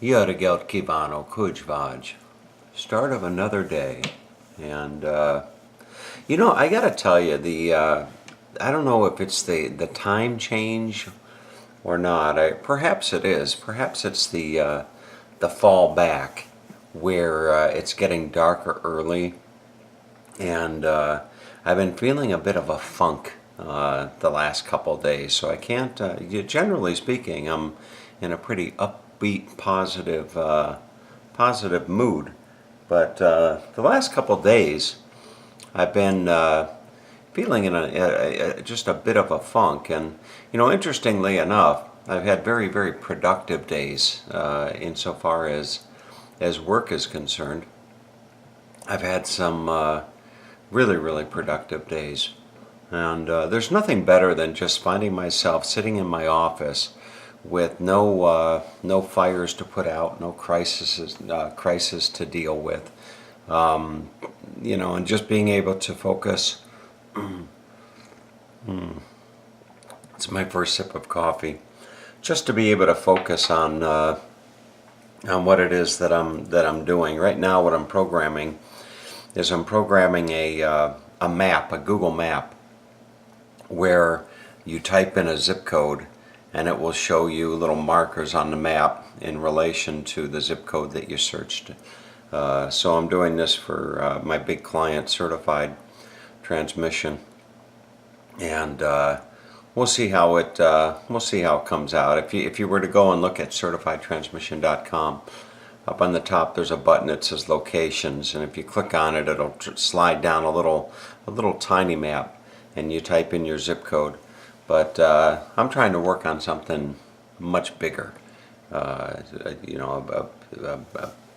Jörgelt Kivano Kujvaj. Start of another day. And, I gotta tell you, I don't know if it's the time change or not. Perhaps it is. Perhaps it's the fall back where it's getting darker early. And I've been feeling a bit of a funk the last couple days. So I can't, generally speaking, I'm in a pretty upbeat, positive mood. But the last couple days, I've been feeling in just a bit of a funk. And, interestingly enough, I've had very, very productive days insofar as work is concerned. I've had some really, really productive days. And there's nothing better than just finding myself sitting in my office with no fires to put out, no crisis to deal with, and just being able to focus. It's my first sip of coffee. Just to be able to focus on what it is that I'm doing right now. What I'm programming is I'm programming a map, a Google map, where you type in a zip code and it will show you little markers on the map in relation to the zip code that you searched. So I'm doing this for my big client, Certified Transmission, and we'll see how it comes out. If you were to go and look at CertifiedTransmission.com, up on the top there's a button that says Locations, and if you click on it, it'll slide down a little tiny map, and you type in your zip code. But I'm trying to work on something much bigger, a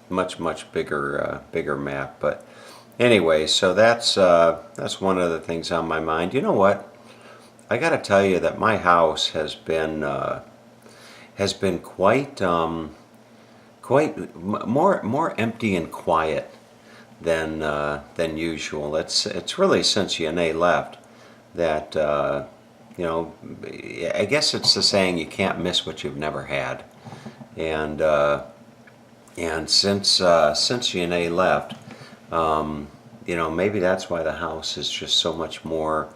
much bigger map. But anyway, so that's one of the things on my mind. You know what? I got to tell you that my house has been quite more empty and quiet than usual. It's really since Yanae left that I guess it's the saying, you can't miss what you've never had, and since Yanae left, maybe that's why the house is just so much more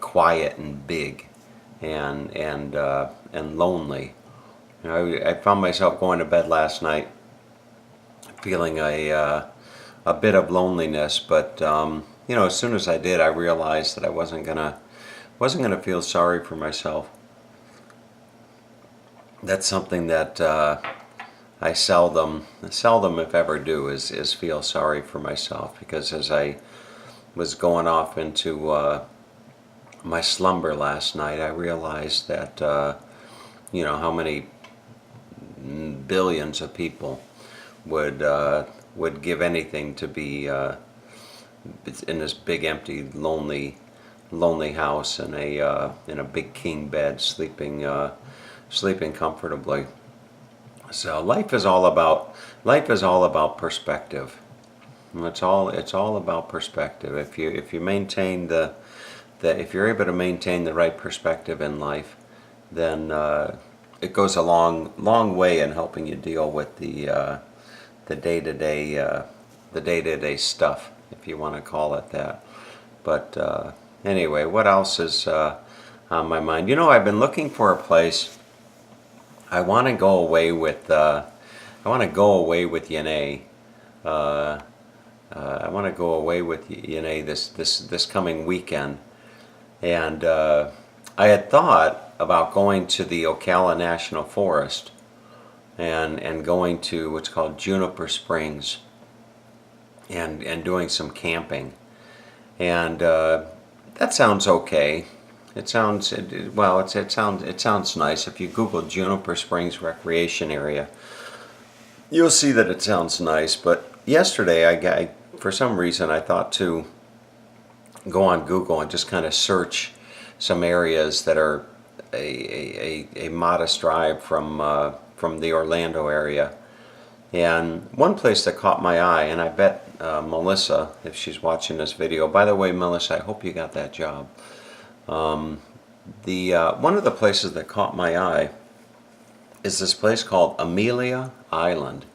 quiet and big and lonely. I found myself going to bed last night feeling a bit of loneliness, but as soon as I did, I realized that I wasn't gonna feel sorry for myself. That's something that I seldom, if ever, do is feel sorry for myself, because as I was going off into my slumber last night, I realized that how many billions of people would give anything to be in this big, empty, lonely house in a big king bed, sleeping comfortably. So life is all about perspective. It's all about perspective. If you're able to maintain the right perspective in life, then it goes a long way in helping you deal with the day-to-day stuff, if you want to call it that. But anyway, what else is on my mind? I've been looking for a place. I want to go away with Yanae. I want to go away with Yanae this coming weekend, and I had thought about going to the Ocala National Forest and going to what's called Juniper Springs and doing some camping, and that sounds okay. It sounds nice. If you Google Juniper Springs Recreation Area, you'll see that it sounds nice. But yesterday, for some reason, I thought to go on Google and just kind of search some areas that are a modest drive from the Orlando area. And one place that caught my eye, and I bet Melissa, if she's watching this video, by the way, Melissa, I hope you got that job. One of the places that caught my eye is this place called Amelia Island,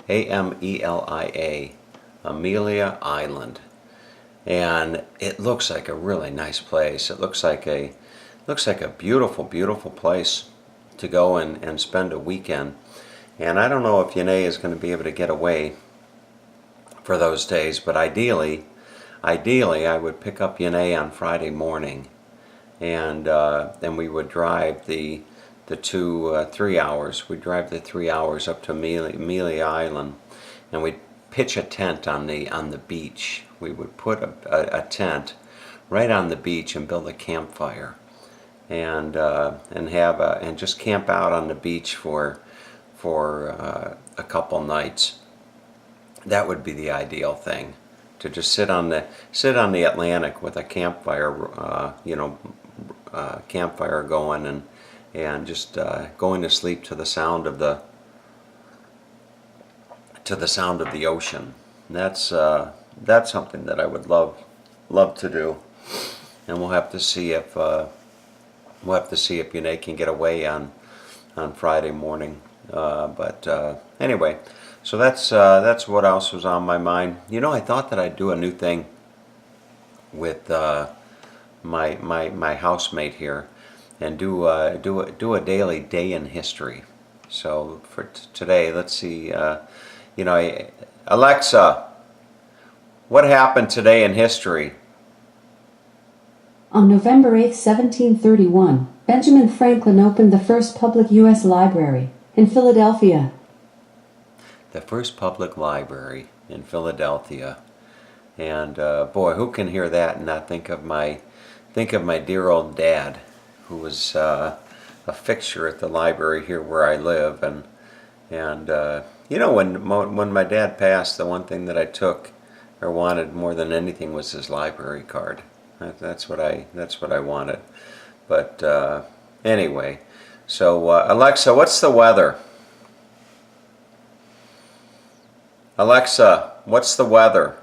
Amelia, Amelia Island, and it looks like a really nice place. It looks like a beautiful, beautiful place to go and spend a weekend. And I don't know if Yanae is going to be able to get away for those days, but ideally I would pick up Yanae on Friday morning, and then we would drive the 3 hours. We'd drive the 3 hours up to Amelia Island, and we'd pitch a tent on the beach. We would put a tent right on the beach and build a campfire, and just camp out on the beach for a couple nights. That would be the ideal thing, to just sit on the Atlantic with a campfire, campfire going, and just going to sleep to the sound of the ocean. That's something that I would love to do, and we'll have to see if Yanae can get away on Friday morning. Anyway, so that's what else was on my mind. I thought that I'd do a new thing with my housemate here, and do a daily day in history. So for today, let's see. Alexa, what happened today in history? On November 8, 1731, Benjamin Franklin opened the first public U.S. library in Philadelphia. The first public library in Philadelphia. And boy, who can hear that and not think of my dear old dad, who was a fixture at the library here where I live. And when my dad passed, the one thing that I took or wanted more than anything was his library card. That's what I wanted. But anyway, so Alexa, what's the weather? Alexa, what's the weather?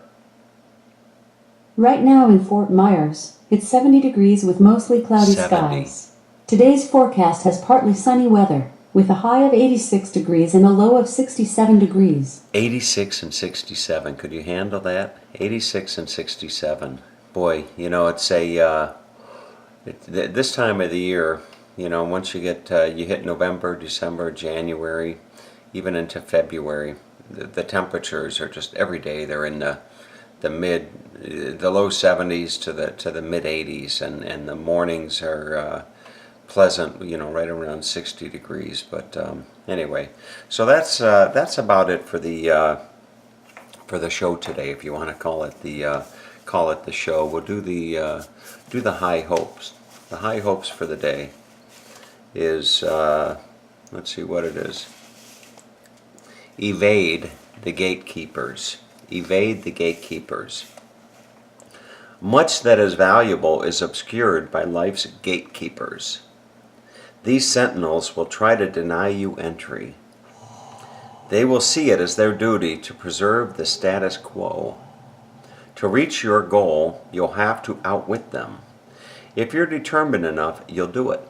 Right now in Fort Myers, it's 70 degrees with mostly cloudy 70. skies. Today's forecast has partly sunny weather, with a high of 86 degrees and a low of 67 degrees. 86 and 67. Could you handle that? 86 and 67. Boy, it's this time of the year, once you hit November, December, January, even into February, the temperatures are just every day they're in the low 70s to the mid 80s, and the mornings are pleasant, right around 60 degrees. But anyway, so that's about it for the show today. If you want to call it the show, we'll do the high hopes. The high hopes for the day is let's see what it is. Evade the gatekeepers. Evade the gatekeepers. Much that is valuable is obscured by life's gatekeepers. These sentinels will try to deny you entry. They will see it as their duty to preserve the status quo. To reach your goal, you'll have to outwit them. If you're determined enough, you'll do it.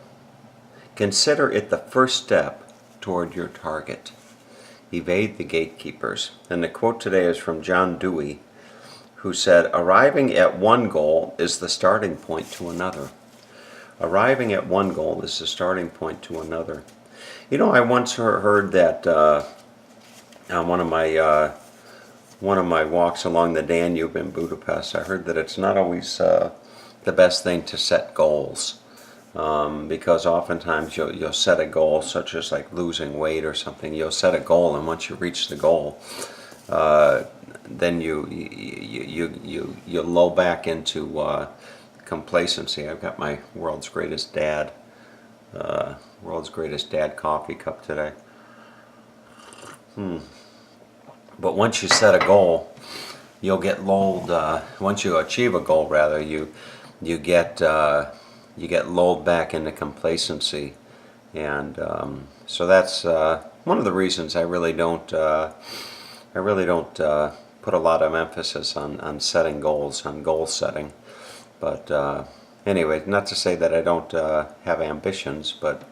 Consider it the first step toward your target. Evade the gatekeepers. And the quote today is from John Dewey, who said, "Arriving at one goal is the starting point to another." Arriving at one goal is the starting point to another. I once heard that on one of my walks along the Danube in Budapest, I heard that it's not always the best thing to set goals, because oftentimes you'll set a goal, such as like losing weight or something. You'll set a goal, and once you reach the goal, then you lull back into complacency. I've got my world's greatest dad coffee cup today. But once you set a goal, you'll get lulled. Once you achieve a goal, rather, you get lulled back into complacency, and so that's one of the reasons I really don't put a lot of emphasis on setting goals, on goal setting. But anyway, not to say that I don't have ambitions, but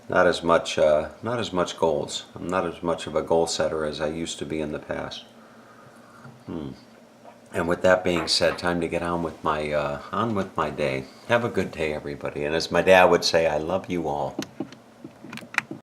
not as much goals. I'm not as much of a goal setter as I used to be in the past. And with that being said, time to get on with my day. Have a good day, everybody. And as my dad would say, I love you all.